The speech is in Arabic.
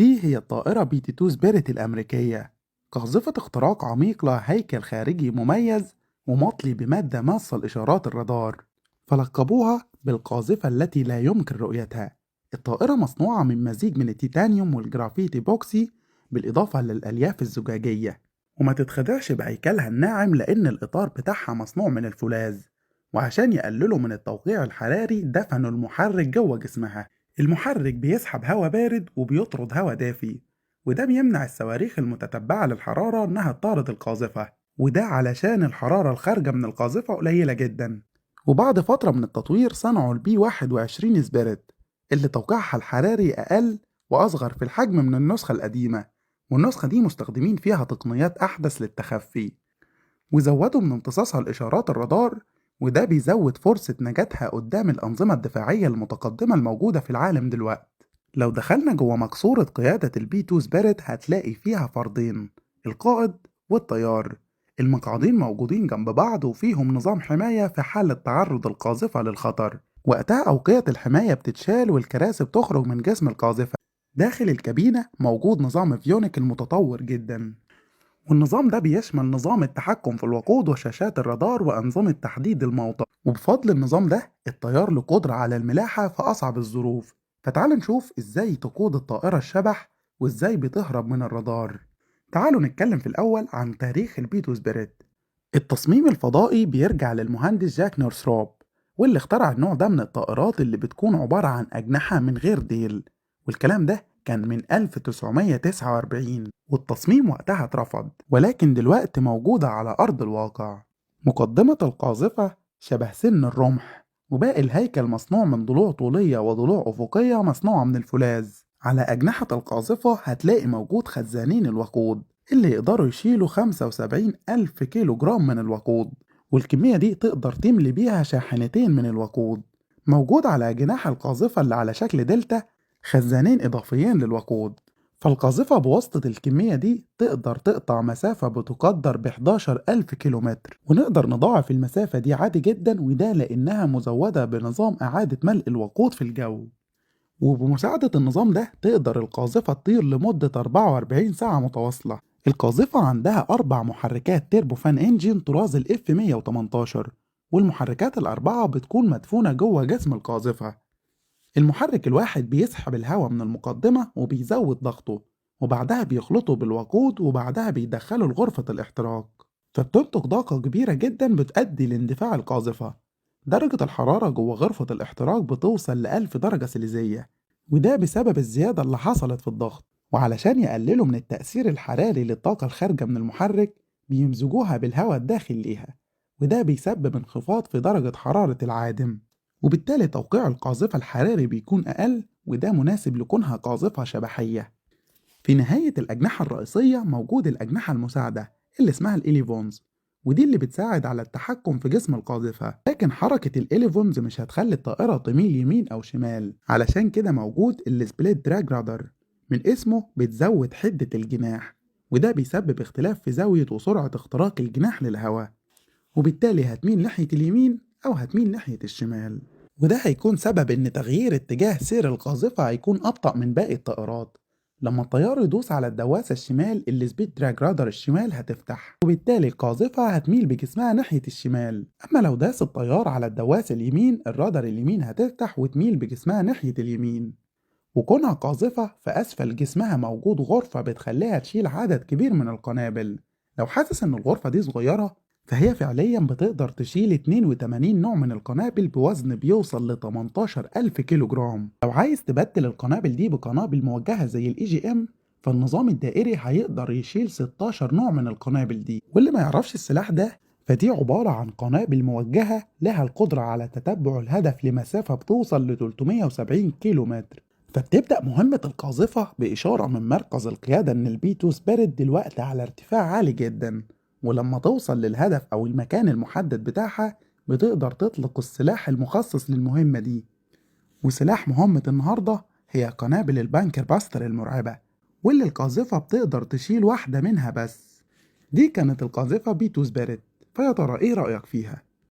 دي هي الطائرة BT-2 سبيريت الأمريكية، قاذفة اختراق عميق لها هيكل خارجي مميز ومطلي بمادة ماسة لإشارات الرادار، فلقبوها بالقاذفة التي لا يمكن رؤيتها. الطائرة مصنوعة من مزيج من التيتانيوم والجرافيت بوكسي بالإضافة للألياف الزجاجية، وما تتخدعش بهيكلها الناعم لأن الإطار بتاعها مصنوع من الفولاذ، وعشان يقللوا من التوقيع الحراري دفنوا المحرك جوه جسمها. المحرك بيسحب هواء بارد وبيطرد هواء دافي، وده بيمنع الصواريخ المتتبعة للحرارة إنها تطارد القاذفة، وده علشان الحرارة الخارجة من القاذفة قليلة جدا. وبعد فترة من التطوير صنعوا البي 21 سبيريت اللي توقيعها الحراري أقل وأصغر في الحجم من النسخة القديمة، والنسخة دي مستخدمين فيها تقنيات أحدث للتخفي، وزودوا من امتصاصها الإشارات الرادار، وده بيزود فرصة نجاتها قدام الأنظمة الدفاعية المتقدمة الموجودة في العالم دلوقتي. لو دخلنا جوه مقصورة قيادة البي 2 سبيريت هتلاقي فيها فردين، القائد والطيار. المقعدين موجودين جنب بعض وفيهم نظام حماية في حالة تعرض القاذفة للخطر، وقتها أوقية الحماية بتتشال والكراسي بتخرج من جسم القاذفة. داخل الكابينة موجود نظام فيونيك المتطور جدا، والنظام ده بيشمل نظام التحكم في الوقود وشاشات الرادار وأنظمة تحديد الموضع، وبفضل النظام ده الطيار له قدرة على الملاحة في أصعب الظروف. فتعال نشوف إزاي تقود الطائرة الشبح وإزاي بتهرب من الرادار. تعالوا نتكلم في الأول عن تاريخ البيتو سبيريت. التصميم الفضائي بيرجع للمهندس جاك نورثروب، واللي اخترع النوع ده من الطائرات اللي بتكون عبارة عن أجنحة من غير ديل، والكلام ده كان من 1949، والتصميم وقتها اترفض، ولكن دلوقتي موجودة على أرض الواقع. مقدمة القاذفة شبه سن الرمح، وباقي الهيكل مصنوع من ضلوع طولية وضلوع أفقية مصنوعة من الفولاذ. على أجنحة القاذفة هتلاقي موجود خزانين الوقود اللي يقدروا يشيلوا 75 ألف كيلو جرام من الوقود، والكمية دي تقدر تملي بيها شاحنتين من الوقود. موجود على جناح القاذفة اللي على شكل دلتا خزانين إضافيين للوقود، فالقاذفة بواسطة الكمية دي تقدر تقطع مسافة بتقدر ب11 ألف كيلومتر، ونقدر نضاعف المسافة دي عادي جدا، وده لأنها مزودة بنظام إعادة ملء الوقود في الجو. وبمساعدة النظام ده تقدر القاذفة تطير لمدة 44 ساعة متواصلة. القاذفة عندها 4 محركات تيربوفان انجين طراز ال F118، والمحركات الأربعة بتكون مدفونة جوه جسم القاذفة. المحرك الواحد بيسحب الهواء من المقدمة وبيزود ضغطه، وبعدها بيخلطه بالوقود، وبعدها بيدخله لغرفة الاحتراق، فبتنتج طاقة كبيرة جدا بتؤدي لاندفاع القاذفة. درجة الحرارة جوه غرفة الاحتراق بتوصل ل1000 درجة سيليزية، وده بسبب الزيادة اللي حصلت في الضغط. وعلشان يقللوا من التأثير الحراري للطاقة الخارجة من المحرك بيمزجوها بالهواء الداخل ليها، وده بيسبب انخفاض في درجة حرارة العادم، وبالتالي توقيع القاذفة الحراري بيكون أقل، وده مناسب لكونها قاذفة شبحية. في نهاية الأجنحة الرئيسية موجود الأجنحة المساعدة اللي اسمها الإليفونز، ودي اللي بتساعد على التحكم في جسم القاذفة، لكن حركة الإليفونز مش هتخلي الطائرة تميل يمين أو شمال، علشان كده موجود السبليت دراج رادر، من اسمه بتزود حدة الجناح، وده بيسبب اختلاف في زاوية وسرعة اختراق الجناح للهواء، وبالتالي هتميل ناحية اليمين أو هتميل ناحية الشمال، وده هيكون سبب إن تغيير اتجاه سير القاذفة هيكون أبطأ من باقي الطائرات. لما الطيار يدوس على الدواسة الشمال السبيد دراج رادر الشمال هتفتح، وبالتالي القاذفة هتميل بجسمها ناحية الشمال. أما لو داس الطيار على الدواسة اليمين الرادر اليمين هتفتح وتميل بجسمها ناحية اليمين. وكونها قاذفة فأسفل جسمها موجود غرفة بتخليها تشيل عدد كبير من القنابل. لو حاسس إن الغرفة دي صغيرة فهي فعليا بتقدر تشيل 82 نوع من القنابل بوزن بيوصل ل 18 ألف كيلو جرام. لو عايز تبدل القنابل دي بقنابل موجهة زي ال EGM فالنظام الدائري هيقدر يشيل 16 نوع من القنابل دي، واللي ما يعرفش السلاح ده فدي عبارة عن قنابل موجهة لها القدرة على تتبع الهدف لمسافة بتوصل ل 370 كيلو متر. فبتبدأ مهمة القاذفة بإشارة من مركز القيادة إن البي 2 سبيريت دلوقتي على ارتفاع عالي جدا، ولما توصل للهدف أو المكان المحدد بتاعها بتقدر تطلق السلاح المخصص للمهمة دي. وسلاح مهمة النهاردة هي قنابل البانكر باستر المرعبة، واللي القاذفة بتقدر تشيل واحدة منها بس. دي كانت القاذفة بي 2 سبيريت، فيا ترى إيه رأيك فيها؟